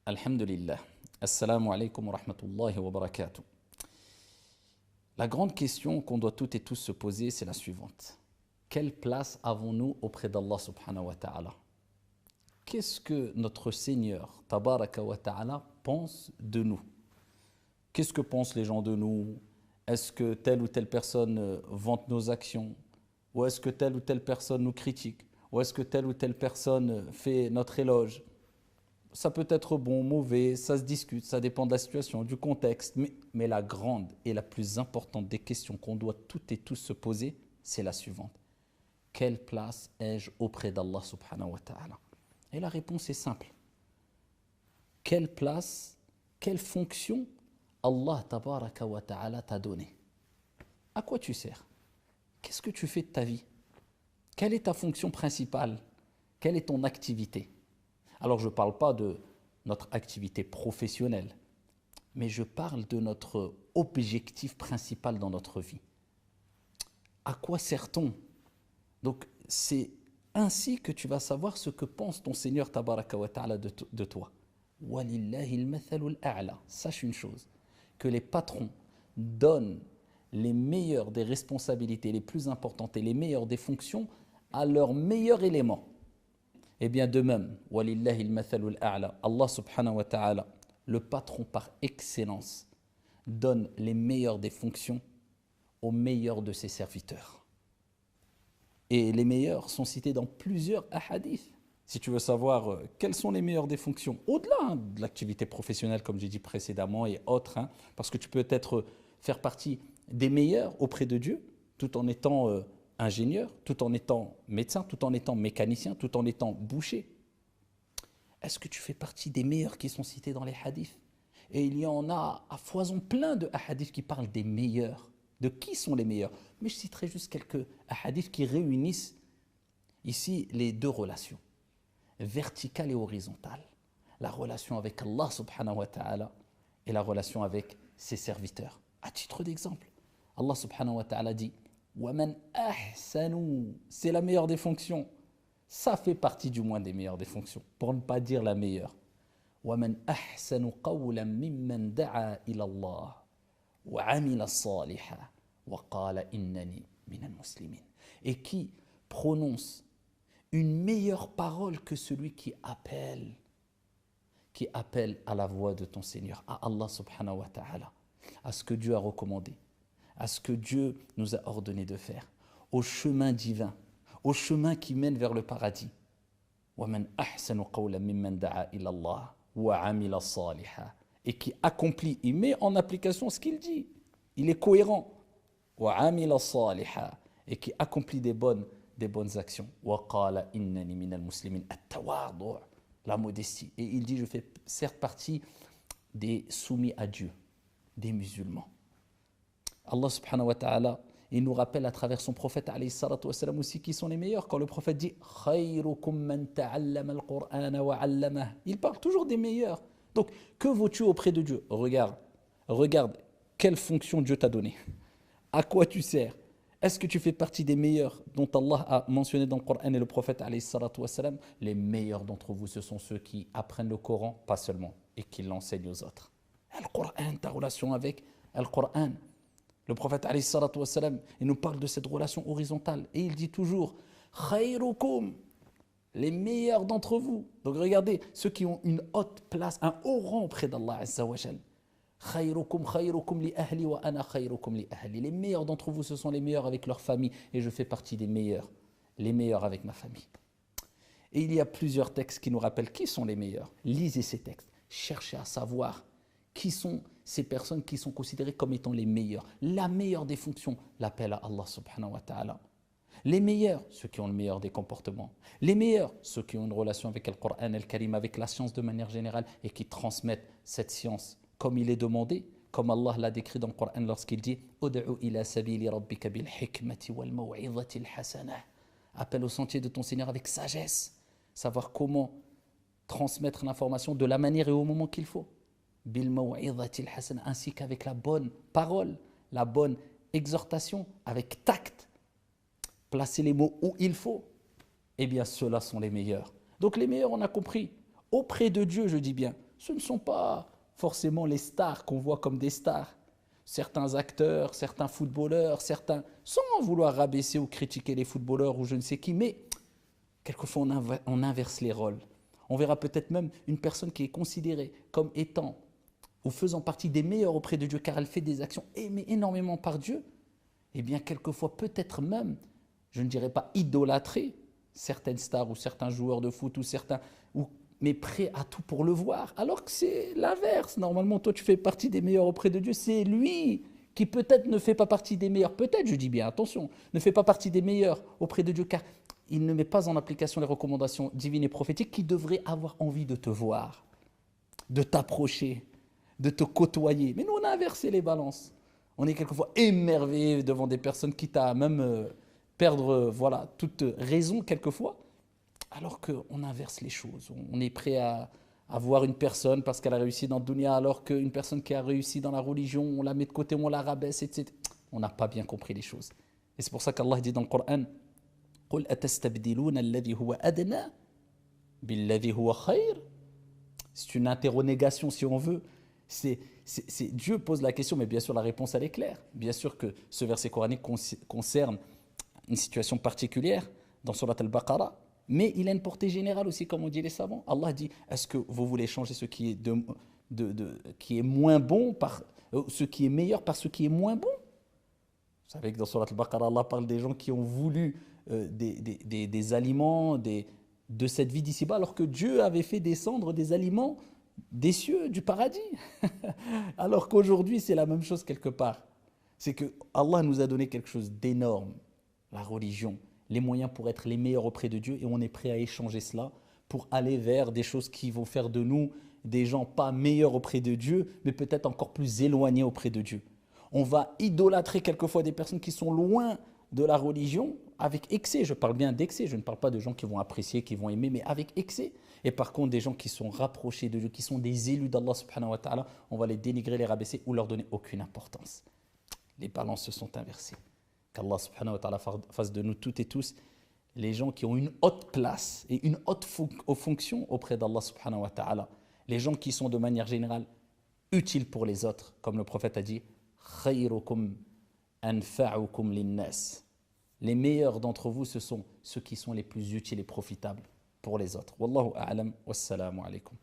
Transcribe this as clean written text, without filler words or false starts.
Alhamdulillah. Assalamu alaikum wa rahmatullahi wa barakatuh. La grande question qu'on doit toutes et tous se poser, c'est la suivante. Quelle place avons-nous auprès d'Allah subhanahu wa ta'ala? Qu'est-ce que notre Seigneur, tabaraka wa ta'ala, pense de nous? Qu'est-ce que pensent les gens de nous? Est-ce que telle ou telle personne vante nos actions? Ou est-ce que telle ou telle personne nous critique? Ou est-ce que telle ou telle personne fait notre éloge? Ça peut être bon, mauvais, ça se discute, ça dépend de la situation, du contexte. Mais la grande et la plus importante des questions qu'on doit toutes et tous se poser, c'est la suivante. Quelle place ai-je auprès d'Allah subhanahu wa ta'ala? Et la réponse est simple. Quelle place, quelle fonction Allah tabaraka wa ta'ala t'a donné? À quoi tu sers? Qu'est-ce que tu fais de ta vie? Quelle est ta fonction principale? Quelle est ton activité? Alors je ne parle pas de notre activité professionnelle, mais je parle de notre objectif principal dans notre vie. À quoi sert-on? Donc c'est ainsi que tu vas savoir ce que pense ton Seigneur tabaraka wa ta'ala de toi. Walillahil mathalul a'la. Sache une chose, que les patrons donnent les meilleures des responsabilités les plus importantes et les meilleures des fonctions à leur meilleur élément. Et bien de même, walillahil mathalul a'la, Allah subhanahu wa ta'ala, le patron par excellence, donne les meilleures des fonctions aux meilleurs de ses serviteurs. Et les meilleurs sont cités dans plusieurs hadiths. Si tu veux savoir quelles sont les meilleures des fonctions, au-delà de l'activité professionnelle, comme j'ai dit précédemment, et autres, parce que tu peux être faire partie des meilleurs auprès de Dieu, tout en étant ingénieur, tout en étant médecin, tout en étant mécanicien, tout en étant boucher. Est-ce que tu fais partie des meilleurs qui sont cités dans les hadiths? Et il y en a à foison plein de hadiths qui parlent des meilleurs. De qui sont les meilleurs? Mais je citerai juste quelques hadiths qui réunissent ici les deux relations, verticale et horizontale. La relation avec Allah subhanahu wa ta'ala et la relation avec ses serviteurs. À titre d'exemple, Allah subhanahu wa ta'ala dit وَمَنْ أَحْسَنُوا, c'est la meilleure des fonctions. Ça fait partie du moins des meilleures des fonctions, pour ne pas dire la meilleure. وَمَنْ أَحْسَنُ قَوْلًا مِمَّنْ دَعَا إِلَى اللَّهِ وَعَمِلَ صَالِحًا وَقَالَ إِنَّنِي مِنَ الْمُسْلِمِينَ. Et qui prononce une meilleure parole que celui qui appelle à la voix de ton Seigneur, à Allah subhanahu wa ta'ala, à ce que Dieu a recommandé, à ce que Dieu nous a ordonné de faire, au chemin divin, au chemin qui mène vers le paradis. وَمَنْ أَحْسَنُ قَوْلًا مِمَّنْ دَعَا إِلَى اللَّهِ وَعَمِلَ صَالِحًا. Et qui accomplit, il met en application ce qu'il dit. Il est cohérent. وَعَمِلَ صَالِحًا. Et qui accomplit des bonnes actions. وَقَالَ إِنَّنِي مِنَ الْمُسْلِمِينَ. التواضع, la modestie. Et il dit, je fais certes partie des soumis à Dieu, des musulmans. Allah subhanahu wa ta'ala, il nous rappelle à travers son prophète alayhi salatu wa salam aussi qui sont les meilleurs. Quand le prophète dit khayrukum man ta'allama al-Qur'ana wa 'allamah, il parle toujours des meilleurs. Donc que vaux-tu auprès de Dieu? Regarde quelle fonction Dieu t'a donnée. À quoi tu sers? Est-ce que tu fais partie des meilleurs dont Allah a mentionné dans le Coran et le prophète alayhi salatu wa salam? Les meilleurs d'entre vous, ce sont ceux qui apprennent le Coran, pas seulement, et qui l'enseignent aux autres. Le Coran, ta relation avec le Coran. Le prophète alayhi salatu wa salam, il nous parle de cette relation horizontale et il dit toujours khayrukum, les meilleurs d'entre vous. Donc regardez, ceux qui ont une haute place, un haut rang auprès d'Allah azza wa jal. Khayrukum li ahli wa ana khayrukum li ahli. Les meilleurs d'entre vous, ce sont les meilleurs avec leur famille et je fais partie des meilleurs, les meilleurs avec ma famille. Et il y a plusieurs textes qui nous rappellent qui sont les meilleurs. Lisez ces textes, cherchez à savoir qui sont ces personnes qui sont considérées comme étant les meilleures. La meilleure des fonctions, l'appel à Allah subhanahu wa ta'ala. Les meilleurs, ceux qui ont le meilleur des comportements. Les meilleurs, ceux qui ont une relation avec le Coran et le Karim, avec la science de manière générale et qui transmettent cette science comme il est demandé, comme Allah l'a décrit dans le Coran lorsqu'il dit Ud'u ila sabili rabbika bil hikmati wal maw'izati al hasanah. Appelle au sentier de ton Seigneur avec sagesse, savoir comment transmettre l'information de la manière et au moment qu'il faut. Bil maw'izati al hasanah, ainsi qu'avec la bonne parole, la bonne exhortation, avec tact. Placer les mots où il faut. Eh bien, ceux-là sont les meilleurs. Donc les meilleurs, on a compris, auprès de Dieu, je dis bien, ce ne sont pas forcément les stars qu'on voit comme des stars. Certains acteurs, certains footballeurs, certains, sans vouloir rabaisser ou critiquer les footballeurs ou je ne sais qui, mais quelquefois on inverse les rôles. On verra peut-être même une personne qui est considérée comme étant ou faisant partie des meilleurs auprès de Dieu car elle fait des actions aimées énormément par Dieu. Eh bien, quelquefois, peut-être même, je ne dirais pas idolâtrer certaines stars ou certains joueurs de foot ou certains, mais prêt à tout pour le voir. Alors que c'est l'inverse. Normalement, toi, tu fais partie des meilleurs auprès de Dieu. C'est lui qui peut-être ne fait pas partie des meilleurs. Peut-être, je dis bien, attention, ne fait pas partie des meilleurs auprès de Dieu car il ne met pas en application les recommandations divines et prophétiques qui devraient avoir envie de te voir, de t'approcher, de te côtoyer. Mais nous, on a inversé les balances. On est quelquefois émerveillé devant des personnes qui t'a même perdre voilà, toute raison quelquefois, alors qu'on inverse les choses. On est prêt à voir une personne parce qu'elle a réussi dans le dunya, alors qu'une personne qui a réussi dans la religion, on la met de côté, on la rabaisse, etc. On n'a pas bien compris les choses. Et c'est pour ça qu'Allah dit dans le Coran, قُلْ أَتَسْتَبْدِلُونَ الَّذِي هُوَ أَدْنَى بِالَّذِي هُوَ خَيْرٌ. C'est une interrogation si on veut. Dieu pose la question, mais bien sûr la réponse elle est claire. Bien sûr que ce verset coranique concerne une situation particulière dans Surat al-Baqarah, mais il a une portée générale aussi, comme on dit les savants. Allah dit, est-ce que vous voulez changer ce qui est, qui est moins bon par ce qui est meilleur par ce qui est moins bon? Vous savez que dans Surat al-Baqarah, Allah parle des gens qui ont voulu des aliments de cette vie d'ici-bas, alors que Dieu avait fait descendre des aliments des cieux, du paradis. Alors qu'aujourd'hui, c'est la même chose quelque part. C'est que Allah nous a donné quelque chose d'énorme, la religion, les moyens pour être les meilleurs auprès de Dieu, et on est prêt à échanger cela pour aller vers des choses qui vont faire de nous des gens pas meilleurs auprès de Dieu, mais peut-être encore plus éloignés auprès de Dieu. On va idolâtrer quelquefois des personnes qui sont loin de la religion avec excès. Je parle bien d'excès, je ne parle pas de gens qui vont apprécier, qui vont aimer, mais avec excès. Et par contre, des gens qui sont rapprochés de Dieu, qui sont des élus d'Allah subhanahu wa ta'ala, on va les dénigrer, les rabaisser ou leur donner aucune importance. Les balances se sont inversées. Qu'Allah subhanahu wa ta'ala fasse de nous toutes et tous les gens qui ont une haute place et une haute fonction auprès d'Allah subhanahu wa ta'ala. Les gens qui sont de manière générale utiles pour les autres. Comme le prophète a dit, khayrukum anfa'ukum linnas. Les meilleurs d'entre vous, ce sont ceux qui sont les plus utiles et profitables pour les autres. Wallahu a'lam, wassalamu alaikum.